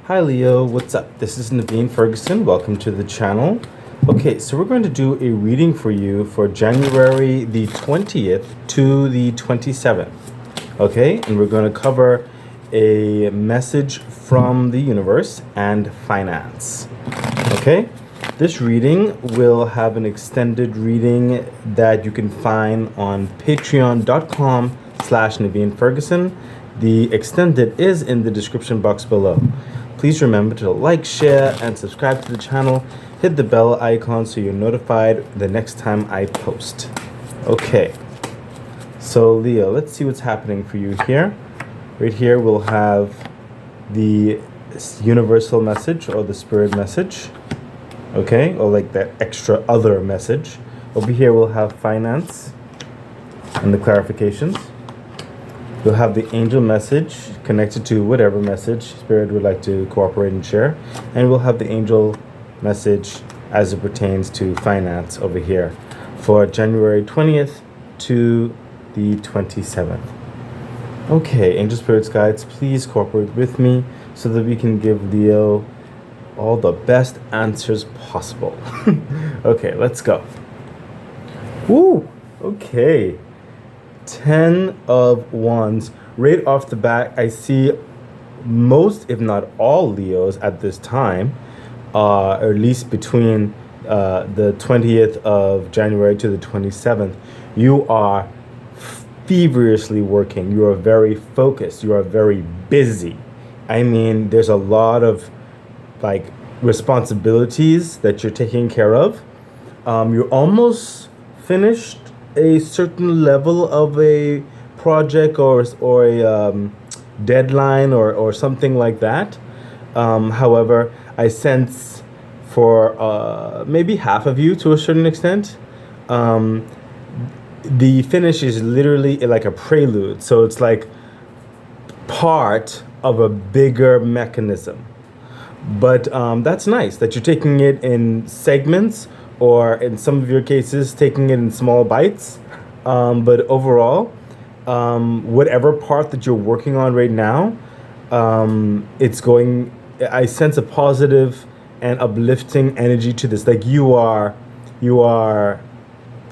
Hi Leo, what's up? This is Naveen Ferguson. Welcome to the channel. Okay, so we're going to do a reading for you for January the 20th to the 27th. Okay, and we're going to cover a message from the universe and finance. Okay, this reading will have an extended reading that you can find on patreon.com/Naveen Ferguson. The extended is in the description box below. Please remember to like, share, and subscribe to the channel. Hit the bell icon so you're notified the next time I post. Okay, so Leo, let's see what's happening for you here. Right here we'll have the universal message or the spirit message. Okay, or like that extra other message. Over here we'll have finance and the clarifications. You'll have the angel message connected to whatever message Spirit would like to cooperate and share. And we'll have the angel message as it pertains to finance over here for January 20th to the 27th. Okay, angel spirits guides, please cooperate with me so that we can give Leo all the best answers possible. Okay, let's go. Woo! Okay. 10 of Wands. Right off the bat, I see most, if not all, Leos at this time, or at least between the 20th of January to the 27th, you are feverishly working. You are very focused. You are very busy. I mean, there's a lot of like responsibilities that you're taking care of. You're almost finished a certain level of a project or a deadline or something like that. However, I sense for maybe half of you to a certain extent, the finish is literally like a prelude. So it's like part of a bigger mechanism. But that's nice that you're taking it in segments, or in some of your cases, taking it in small bites. But overall, whatever part that you're working on right now, I sense a positive and uplifting energy to this. Like you are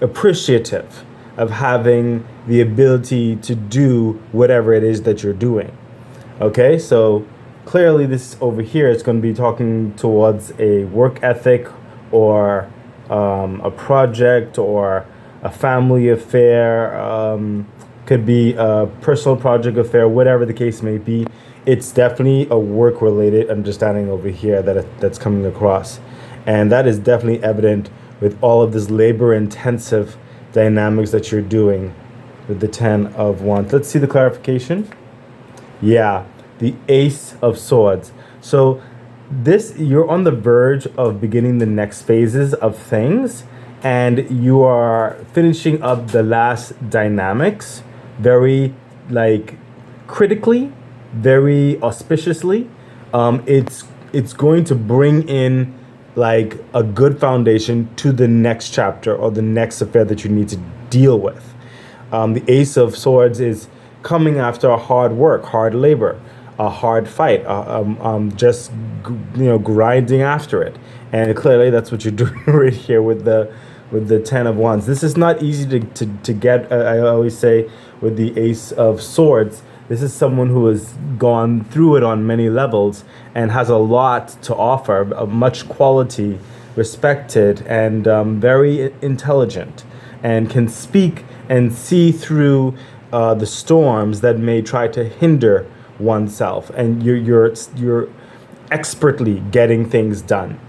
appreciative of having the ability to do whatever it is that you're doing. Okay, so clearly this over here is going to be talking towards a work ethic or a project or a family affair, could be a personal project affair, whatever the case may be. It's definitely a work-related understanding over here that's coming across. And that is definitely evident with all of this labor-intensive dynamics that you're doing with the 10 of Wands. Let's see the clarification. Yeah, the Ace of Swords. So you're on the verge of beginning the next phases of things, and you are finishing up the last dynamics very like critically, very auspiciously. It's going to bring in like a good foundation to the next chapter or the next affair that you need to deal with. The Ace of Swords is coming after a hard work, hard labor, a hard fight, just grinding after it. And clearly that's what you're doing right here with the 10 of Wands. This is not easy to get. I always say with the Ace of Swords, this is someone who has gone through it on many levels and has a lot to offer, much quality, respected, and very intelligent, and can speak and see through the storms that may try to hinder oneself. And you're expertly getting things done.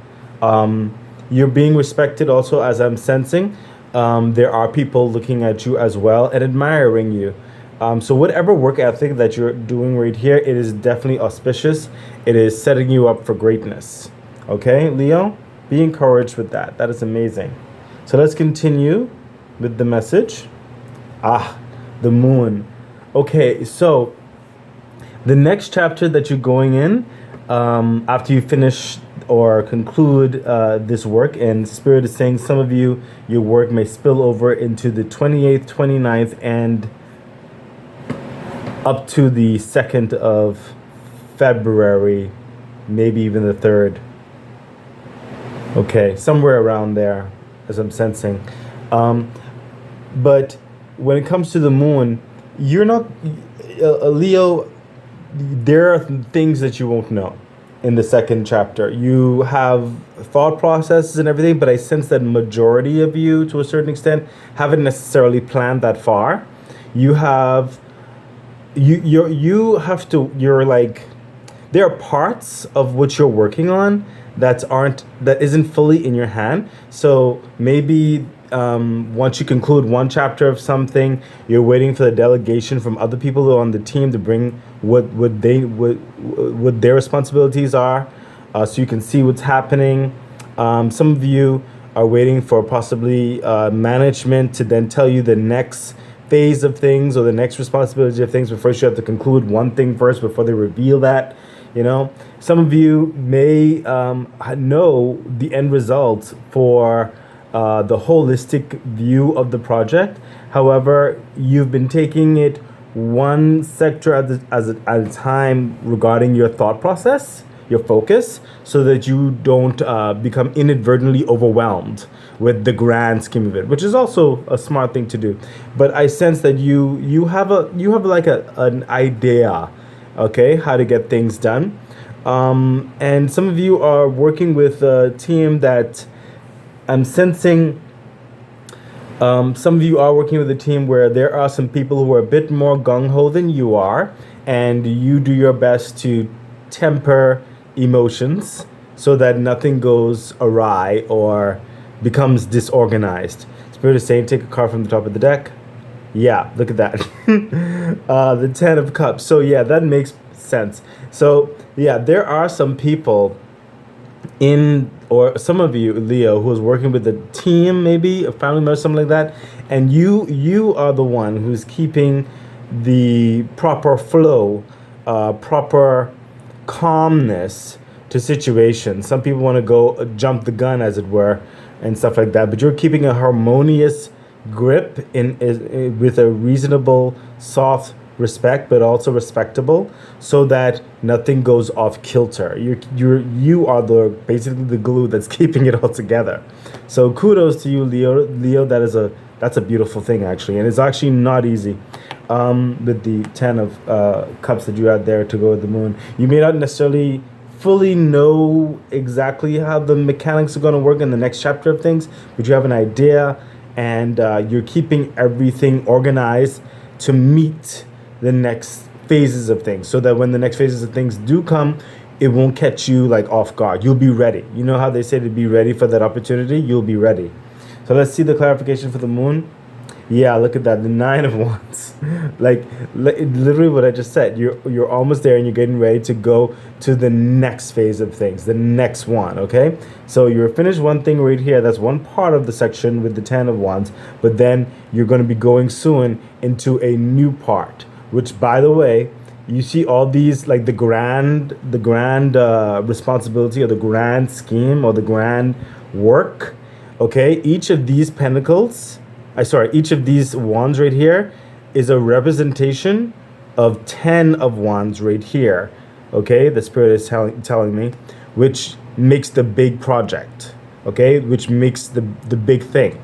You're being respected also, as I'm sensing. There are people looking at you as well and admiring you. So whatever work ethic that you're doing right here, it is definitely auspicious. It is setting you up for greatness. Okay, Leo? Be encouraged with that. That is amazing. So let's continue with the message. The moon. Okay, so the next chapter that you're going in, after you finish or conclude this work, and Spirit is saying some of you, your work may spill over into the 28th, 29th, and up to the 2nd of February maybe even the third. Okay, somewhere around there, as I'm sensing. Um, but when it comes to the moon, you're not, Leo, there are things that you won't know in the second chapter. You have thought processes and everything, but I sense that majority of you, to a certain extent, haven't necessarily planned that far. You have you have to you're like there are parts of what you're working on that isn't fully in your hand. So maybe once you conclude one chapter of something, you're waiting for the delegation from other people who are on the team to bring what their responsibilities are, so you can see what's happening. Some of you are waiting for possibly management to then tell you the next phase of things or the next responsibility of things, but first you have to conclude one thing first before they reveal that. Some of you may know the end result for the holistic view of the project. However, you've been taking it one sector at a time regarding your thought process, your focus, so that you don't become inadvertently overwhelmed with the grand scheme of it, which is also a smart thing to do. But I sense that you have like an idea, okay, how to get things done. And some of you are working with a team that I'm sensing. Some of you are working with a team where there are some people who are a bit more gung-ho than you are, and you do your best to temper emotions so that nothing goes awry or becomes disorganized. Spirit is saying, take a card from the top of the deck. Yeah, look at that. The Ten of Cups. So yeah, that makes sense. So yeah, there are some people or some of you, Leo, who is working with a team, maybe a family member, something like that, and you are the one who's keeping the proper flow, proper calmness to situations. Some people want to go jump the gun, as it were, and stuff like that, but you're keeping a harmonious grip with a reasonable, soft respect, but also respectable, so that nothing goes off kilter. You are basically the glue that's keeping it all together. So kudos to you, Leo. Leo, that's a beautiful thing, actually, and it's actually not easy. With the Ten of Cups that you had there to go with the moon, you may not necessarily fully know exactly how the mechanics are going to work in the next chapter of things, but you have an idea, and you're keeping everything organized to meet the next phases of things, so that when the next phases of things do come, it won't catch you like off guard. You'll be ready. You know how they say to be ready for that opportunity? You'll be ready. So let's see the clarification for the moon. Yeah, look at that, the Nine of Wands. like literally what I just said. You're almost there, and you're getting ready to go to the next phase of things, the next one. Okay, so you're finished one thing right here. That's one part of the section with the Ten of Wands, but then you're going to be going soon into a new part. Which, by the way, you see all these, like the grand responsibility, or the grand scheme, or the grand work. Okay, each of these pentacles, each of these wands right here is a representation of 10 of wands right here. Okay, the Spirit is telling me, which makes the big project. Okay, which makes the big thing.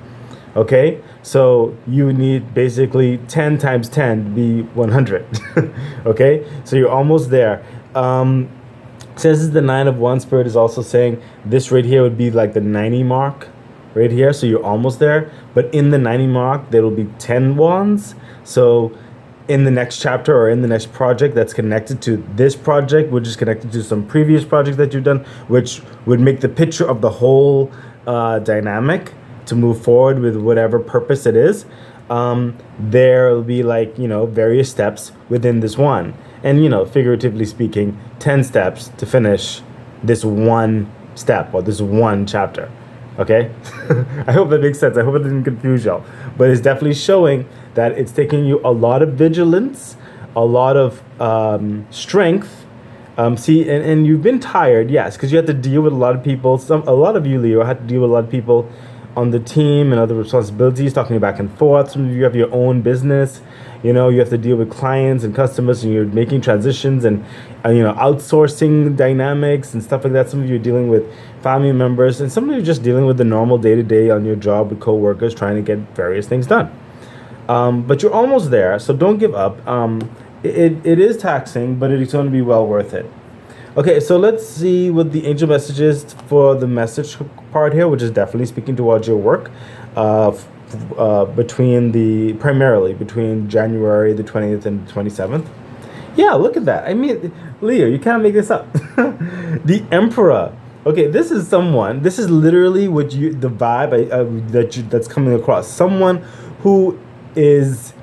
Okay, so you need basically 10 times 10 to be 100. Okay, so you're almost there. Since it's the Nine of Wands, Spirit is also saying this right here would be like the 90 mark right here. So you're almost there. But in the 90 mark, there will be 10 wands. So in the next chapter, or in the next project that's connected to this project, which is connected to some previous projects that you've done, which would make the picture of the whole dynamic to move forward with whatever purpose it is, there will be various steps within this one. And, figuratively speaking, 10 steps to finish this one step or this one chapter. Okay? I hope that makes sense. I hope it didn't confuse y'all. But it's definitely showing that it's taking you a lot of vigilance, a lot of strength. And you've been tired, yes, because you had to deal with a lot of people. A lot of you, Leo, had to deal with a lot of people on the team and other responsibilities, talking back and forth. Some of you have your own business. You have to deal with clients and customers, and you're making transitions and outsourcing dynamics and stuff like that. Some of you are dealing with family members, and some of you are just dealing with the normal day to day on your job with coworkers, trying to get various things done. But you're almost there, so don't give up. It is taxing, but it's going to be well worth it. Okay, so let's see what the angel message is for the message part here, which is definitely speaking towards your work. Primarily between January the 20th and 27th. Yeah, look at that. I mean, Leo, you can't make this up. The Emperor. Okay, this is literally what the vibe that's coming across. Someone who is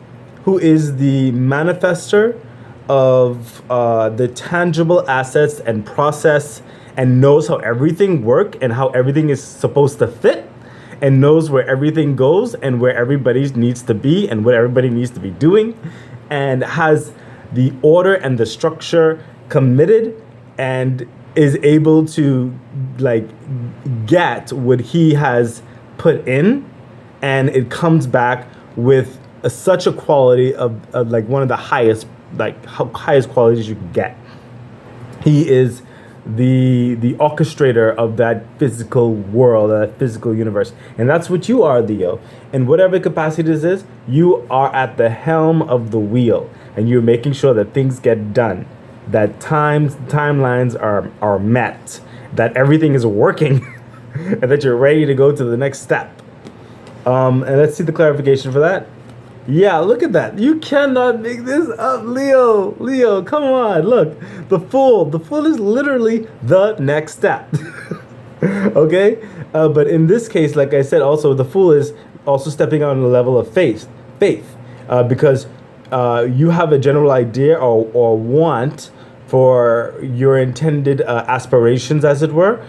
the manifester of the tangible assets and process, and knows how everything works and how everything is supposed to fit, and knows where everything goes and where everybody needs to be and what everybody needs to be doing, and has the order and the structure committed, and is able to get what he has put in, and it comes back with such a quality of one of the highest qualities you can get. He is the orchestrator of that physical world, that physical universe. And that's what you are, Leo. In whatever capacity this is, you are at the helm of the wheel, and you're making sure that things get done, that timelines are met, that everything is working, and that you're ready to go to the next step. And let's see the clarification for that. Yeah, look at that. You cannot make this up, Leo. Leo, come on. Look, the Fool. The Fool is literally the next step. Okay? But in this case, like I said, also, the Fool is also stepping on the level of faith. Because you have a general idea or want for your intended aspirations, as it were,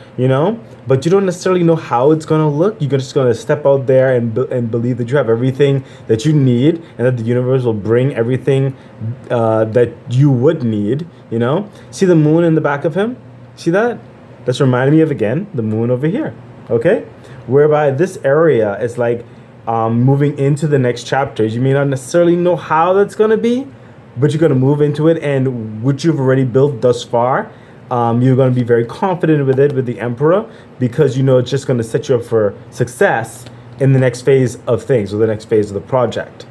but you don't necessarily know how it's going to look. You're just going to step out there and believe that you have everything that you need, and that the universe will bring everything that you would need, See the moon in the back of him? See that? That's reminding me of, again, the moon over here, okay? Whereby this area is moving into the next chapter. You may not necessarily know how that's going to be, but you're going to move into it, and what you've already built thus far, you're going to be very confident with it, with the Emperor, because it's just going to set you up for success in the next phase of things, or the next phase of the project.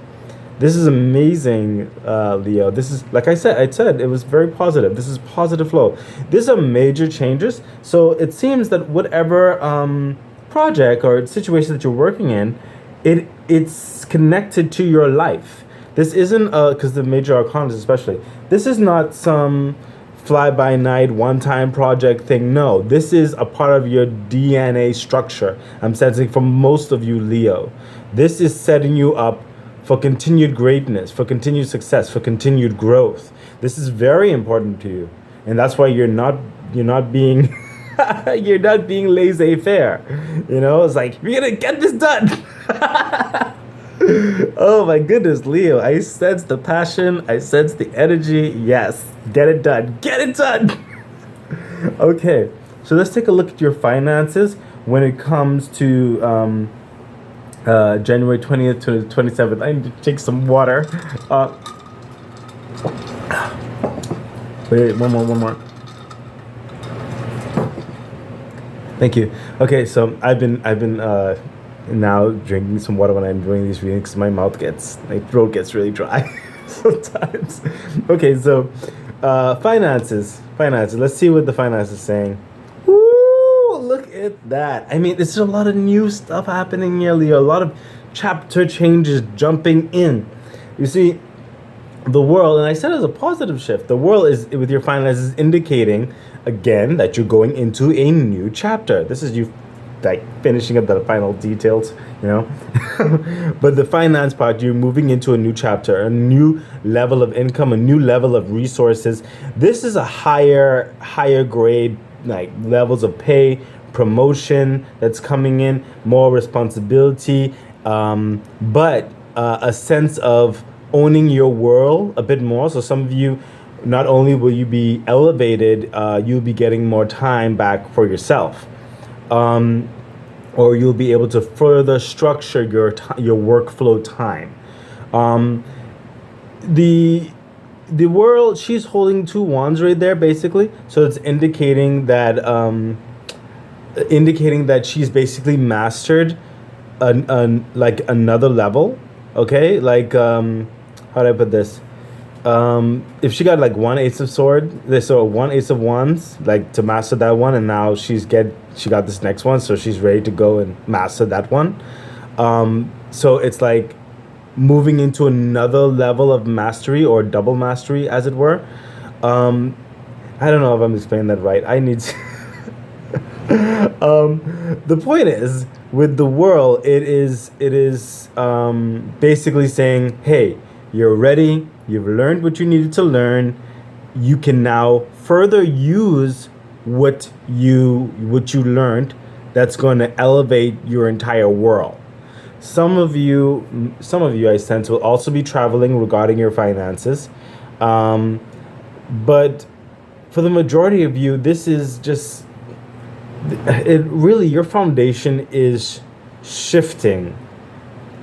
This is amazing, Leo. This is, like I said, it was very positive. This is positive flow. These are major changes. So it seems that whatever project or situation that you're working in, it's connected to your life. This isn't because the major arcana especially, this is not some fly-by-night one-time project thing. No, this is a part of your DNA structure. I'm sensing for most of you, Leo. This is setting you up for continued greatness, for continued success, for continued growth. This is very important to you, and that's why you're not being you're not being laissez-faire. It's like, we're gonna get this done. Oh my goodness, Leo. I sense the passion. I sense the energy. Yes. Get it done. Get it done. Okay. So let's take a look at your finances when it comes to January 20th to the 27th. I need to take some water. Wait, one more. Thank you. Okay, so I've been now drinking some water when I'm doing these readings. My throat gets really dry sometimes. Okay, so finances. Let's see what the finance is saying. Woo! Look at that. I mean, there's a lot of new stuff happening here, Leo. A lot of chapter changes jumping in. You see, the world, and I said it's a positive shift. The world is, with your finances, indicating again that you're going into a new chapter. This is you finishing up the final details, but the finance part, you're moving into a new chapter, a new level of income, a new level of resources. This is a higher grade, levels of pay, promotion that's coming in, more responsibility, but a sense of owning your world a bit more. So some of you, not only will you be elevated, you'll be getting more time back for yourself. Or you'll be able to further structure your workflow time. the the world, she's holding two wands right there basically, so it's indicating that she's basically mastered like another level. Okay, like how do I put this? If she got like one ace of sword, so one ace of wands, like to master that one, and now she got this next one, so she's ready to go and master that one. So it's like moving into another level of mastery, or double mastery as it were. um I don't know if I'm explaining that right. I need to the point is, with the world, it is basically saying, hey, you're ready, you've learned what you needed to learn, you can now further use what you learned, that's going to elevate your entire world. Some of you I sense will also be traveling regarding your finances. But for the majority of you, this is just it really, your foundation is shifting.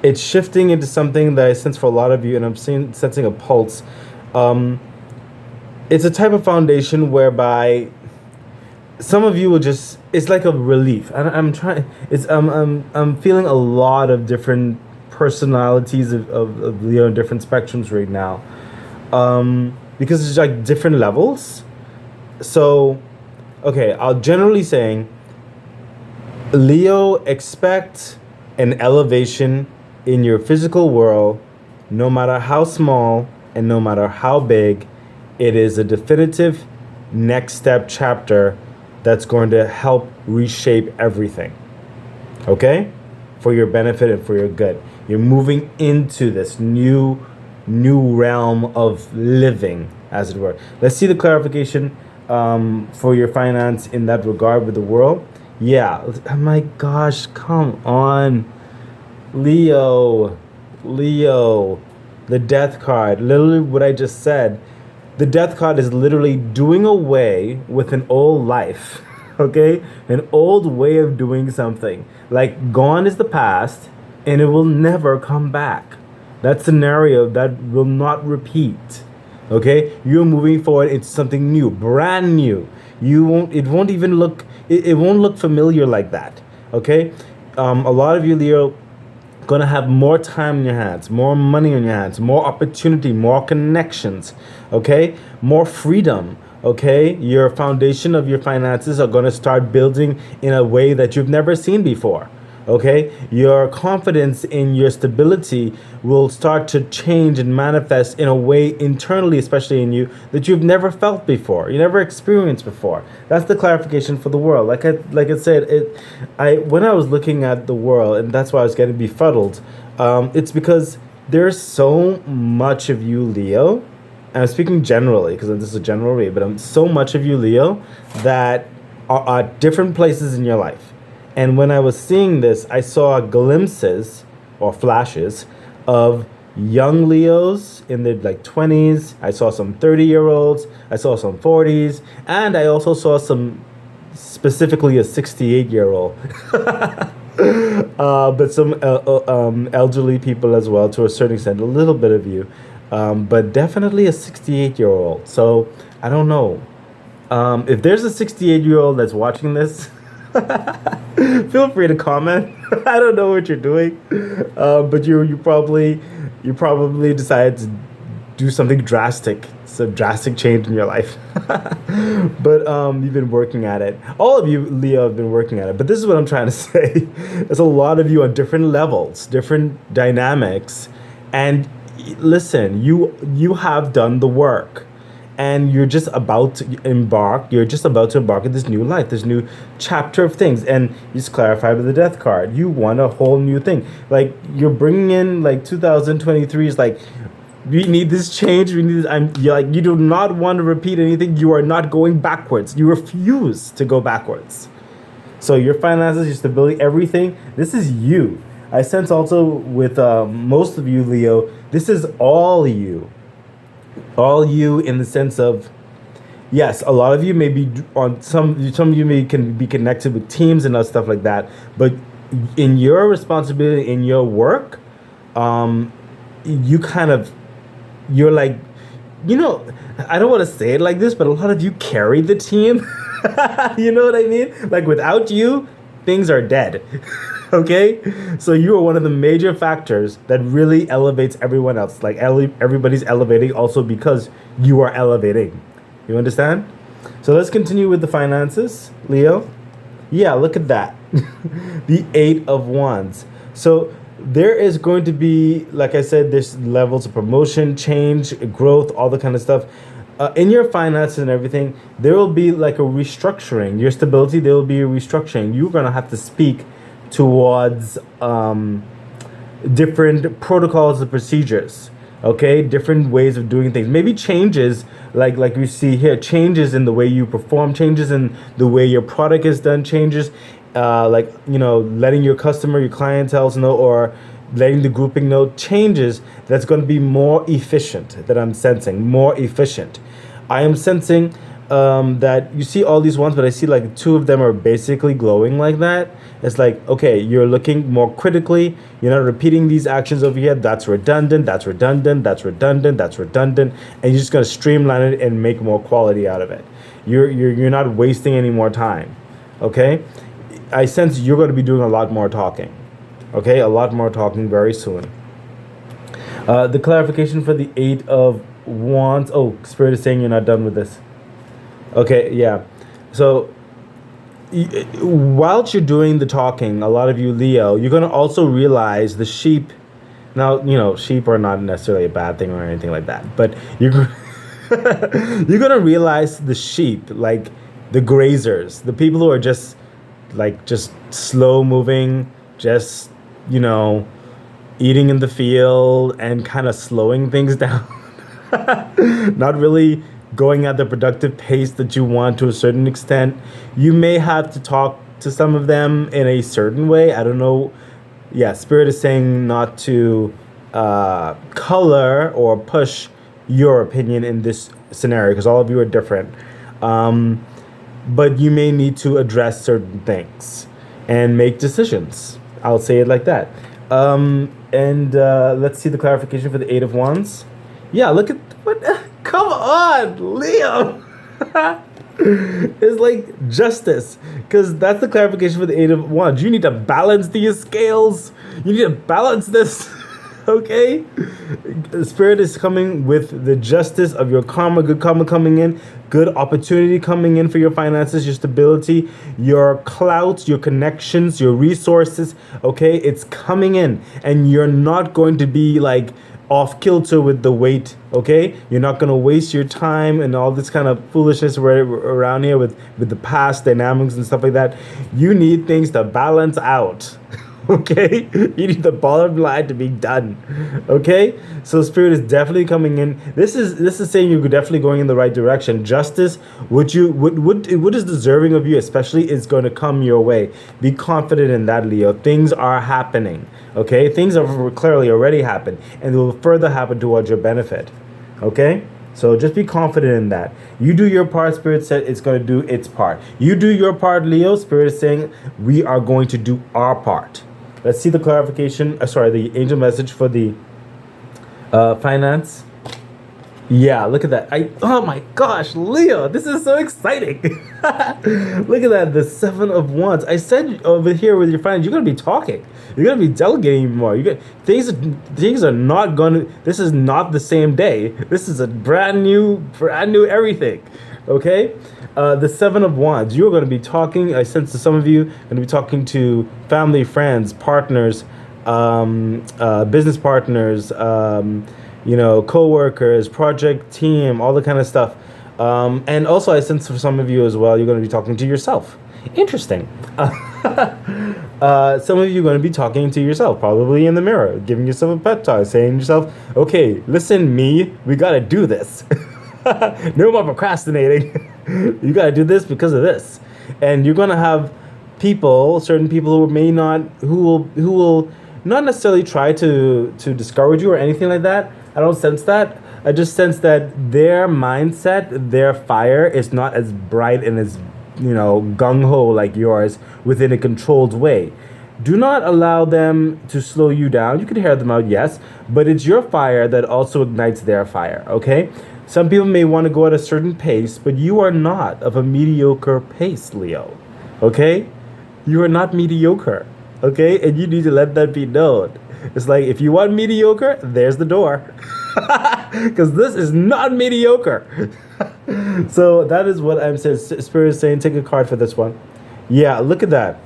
It's shifting into something that I sense for a lot of you, and sensing a pulse. Um, it's a type of foundation whereby some of you will just, it's like a relief. I'm trying, it's I'm feeling a lot of different personalities of Leo in different spectrums right now, because it's like different levels. So okay, I'll generally saying, Leo, expect an elevation in your physical world, no matter how small and no matter how big. It is a definitive next step chapter that's going to help reshape everything. Okay? For your benefit and for your good. You're moving into this new realm of living, as it were. Let's see the clarification for your finance in that regard with the world. Yeah, oh my gosh, come on. Leo, the death card, literally what I just said. The death card is literally doing away with an old life, okay? An old way of doing something. Like, gone is the past, and it will never come back. That scenario that will not repeat. Okay, you're moving forward into something new, brand new. It won't look familiar like that. Okay, a lot of you, Leo, gonna have more time in your hands, more money in your hands, more opportunity, more connections. Okay, more freedom. Okay, your foundation of your finances are gonna start building in a way that you've never seen before. Okay, your confidence in your stability will start to change and manifest in a way internally, especially in you, that you've never felt before, you never experienced before. That's the clarification for the world. Like I said, I when I was looking at the world, and that's why I was getting befuddled. It's because there's so much of you, Leo, and I'm speaking generally because this is a general read, but so much of you, Leo, that are at different places in your life. And when I was seeing this, I saw glimpses or flashes of young Leos in their like 20s. I saw some 30-year-olds. I saw some 40s. And I also saw specifically a 68-year-old. But some elderly people as well, to a certain extent, a little bit of you. But definitely a 68-year-old. So I don't know. If there's a 68-year-old that's watching this, feel free to comment. I don't know what you're doing, but you probably decided to do something drastic. It's a drastic change in your life, but you've been working at it. All of you, Leo, have been working at it. But this is what I'm trying to say. There's a lot of you on different levels, different dynamics, and listen, you have done the work. And you're just about to embark on this new life, this new chapter of things. And you just clarified with the death card, you want a whole new thing. Like, you're bringing in, like, 2023 is like, we need this change, you're like, you do not want to repeat anything. You are not going backwards. You refuse to go backwards. So your finances, your stability, everything, this is you. I sense also with most of you, Leo, this is all you. All you, in the sense of, yes, a lot of you may be on some of you can be connected with teams and other stuff like that, but in your responsibility, in your work, you kind of you're like, you know, I don't want to say it like this, but a lot of you carry the team. You know what I mean? Like without you, things are dead. Okay? So you are one of the major factors that really elevates everyone else. Like everybody's elevating also because you are elevating. You understand? So let's continue with the finances, Leo. Yeah, look at that. The Eight of Wands. So there is going to be, like I said, there's levels of promotion, change, growth, all the kind of stuff. In your finances and everything, there will be like a restructuring. Your stability, there will be a restructuring. You're going to have to speak towards different protocols and procedures. Okay, different ways of doing things. Maybe changes, like you see here, changes in the way you perform, changes in the way your product is done, changes, like letting your customer, your clientele know, or letting the grouping know, changes that's going to be more efficient. That I'm sensing more efficient. I am sensing that you see all these ones, but I see like two of them are basically glowing like that. It's like, okay, you're looking more critically. You're not repeating these actions over here. That's redundant. That's redundant. That's redundant. That's redundant. And you're just gonna streamline it and make more quality out of it. You're not wasting any more time. Okay, I sense you're going to be doing a lot more talking. Okay, a lot more talking very soon. The clarification for the Eight of Wands. Oh, Spirit is saying you're not done with this. Okay, yeah. So whilst you're doing the talking, a lot of you Leo, you're going to also realize the sheep. Now, sheep are not necessarily a bad thing or anything like that, but you're you're going to realize the sheep, like the grazers, the people who are just slow moving, just, eating in the field and kind of slowing things down. Not really going at the productive pace that you want to a certain extent. You may have to talk to some of them in a certain way. I don't know. Yeah, Spirit is saying not to color or push your opinion in this scenario because all of you are different. But you may need to address certain things and make decisions. I'll say it like that. And let's see the clarification for the Eight of Wands. Yeah, look at what. Come on, Leo. It's like justice, because that's the clarification for the Eight of Wands. You need to balance these scales. You need to balance this. Okay? Spirit is coming with the justice of your karma, good karma coming in, good opportunity coming in for your finances, your stability, your clout, your connections, your resources. Okay? It's coming in, and you're not going to be like off kilter with the weight. Okay, you're not going to waste your time and all this kind of foolishness around here with the past dynamics and stuff like that. You need things to balance out. Okay, you need the bottom line to be done. Okay, so Spirit is definitely coming in. This is saying you're definitely going in the right direction. Justice, what is deserving of you, especially, is going to come your way. Be confident in that, Leo. Things are happening. Okay, things have clearly already happened, and will further happen towards your benefit. Okay, so just be confident in that. You do your part, Spirit said it's going to do its part. You do your part, Leo. Spirit is saying we are going to do our part. Let's see the clarification. The angel message for the finance. Yeah, look at that. Oh my gosh, Leo, this is so exciting. Look at that, the Seven of Wands. I said over here with your finance, you're gonna be talking. You're gonna be delegating more. Things are not gonna. This is not the same day. This is a brand new everything. Okay. The Seven of Wands. You're going to be talking. I sense that some of you are going to be talking to family, friends, partners, business partners, co-workers, project team, all the kind of stuff. And also, I sense for some of you as well, you're going to be talking to yourself. Interesting. Some of you are going to be talking to yourself, probably in the mirror, giving yourself a pep talk, saying to yourself, "Okay, listen, me, we got to do this." No more procrastinating. You got to do this because of this. And you're going to have certain people who will not necessarily try to discourage you or anything like that. I don't sense that. I just sense that their mindset, their fire is not as bright and as gung-ho like yours within a controlled way. Do not allow them to slow you down. You can hear them out, yes, but it's your fire that also ignites their fire, okay? Some people may want to go at a certain pace, but you are not of a mediocre pace, Leo, okay? You are not mediocre, okay? And you need to let that be known. It's like, if you want mediocre, there's the door. Because this is not mediocre. So that is what I'm saying. Spirit is saying, take a card for this one. Yeah, look at that.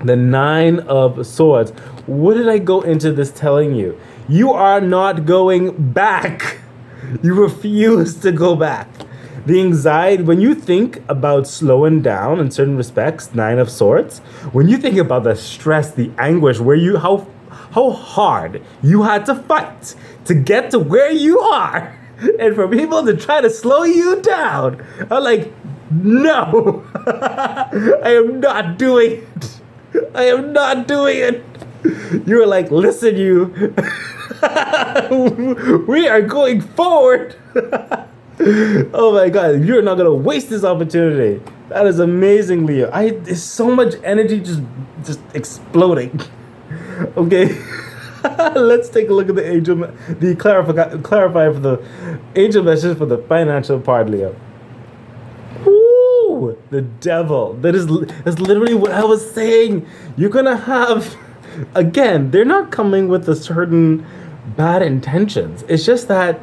The 9 of Swords. What did I go into this telling you? You are not going back. You refuse to go back. The anxiety, when you think about slowing down in certain respects, 9 of Swords, when you think about the stress, the anguish, how hard you had to fight to get to where you are, and for people to try to slow you down, I'm like, no, I am not doing it. I am not doing it. You were like, listen, you, we are going forward. Oh my God, you're not gonna waste this opportunity. That is amazing, Leo. There's so much energy just exploding. Okay, let's take a look at the angel, the clarifier for the angel message for the financial part, Leo. Woo! The devil. That's literally what I was saying. You're gonna have, again, they're not coming with a certain bad intentions. It's just that,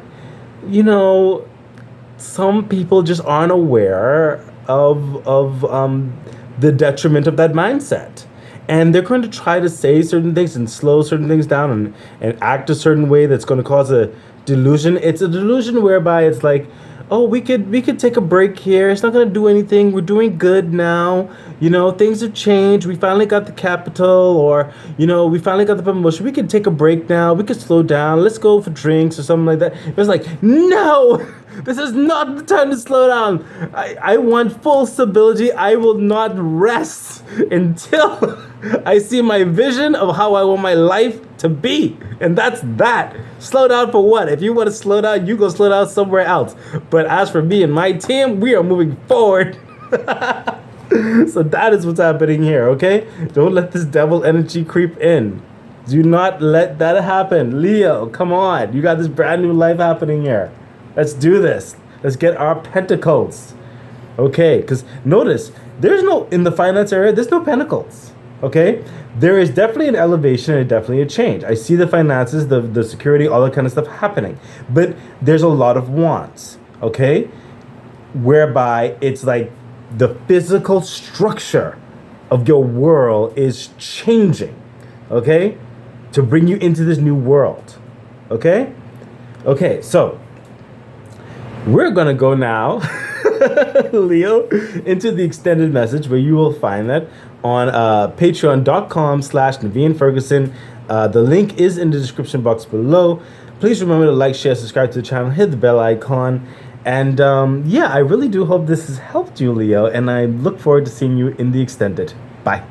some people just aren't aware of the detriment of that mindset. And they're going to try to say certain things and slow certain things down and act a certain way that's going to cause a delusion. It's a delusion whereby it's like, oh, we could take a break here. It's not going to do anything. We're doing good now. Things have changed. We finally got the capital, or, we finally got the promotion. We could take a break now. We could slow down. Let's go for drinks or something like that. It's like, no, this is not the time to slow down. I want full stability. I will not rest until I see my vision of how I want my life to be. And that's that. Slow down for what? If you want to slow down, you go slow down somewhere else. But as for me and my team, we are moving forward. So that is what's happening here, okay? Don't let this devil energy creep in. Do not let that happen. Leo, come on. You got this brand new life happening here. Let's do this. Let's get our pentacles. Okay, because notice, in the finance area, there's no pentacles. Okay? There is definitely an elevation and definitely a change. I see the finances, the security, all that kind of stuff happening. But there's a lot of wants. Okay? Whereby it's like the physical structure of your world is changing. Okay? To bring you into this new world. Okay? Okay, so we're going to go now, Leo, into the extended message, where you will find that on patreon.com/Naveen Ferguson. The link is in the description box below. Please remember to like, share, subscribe to the channel, hit the bell icon. And I really do hope this has helped you, Leo, and I look forward to seeing you in the extended. Bye.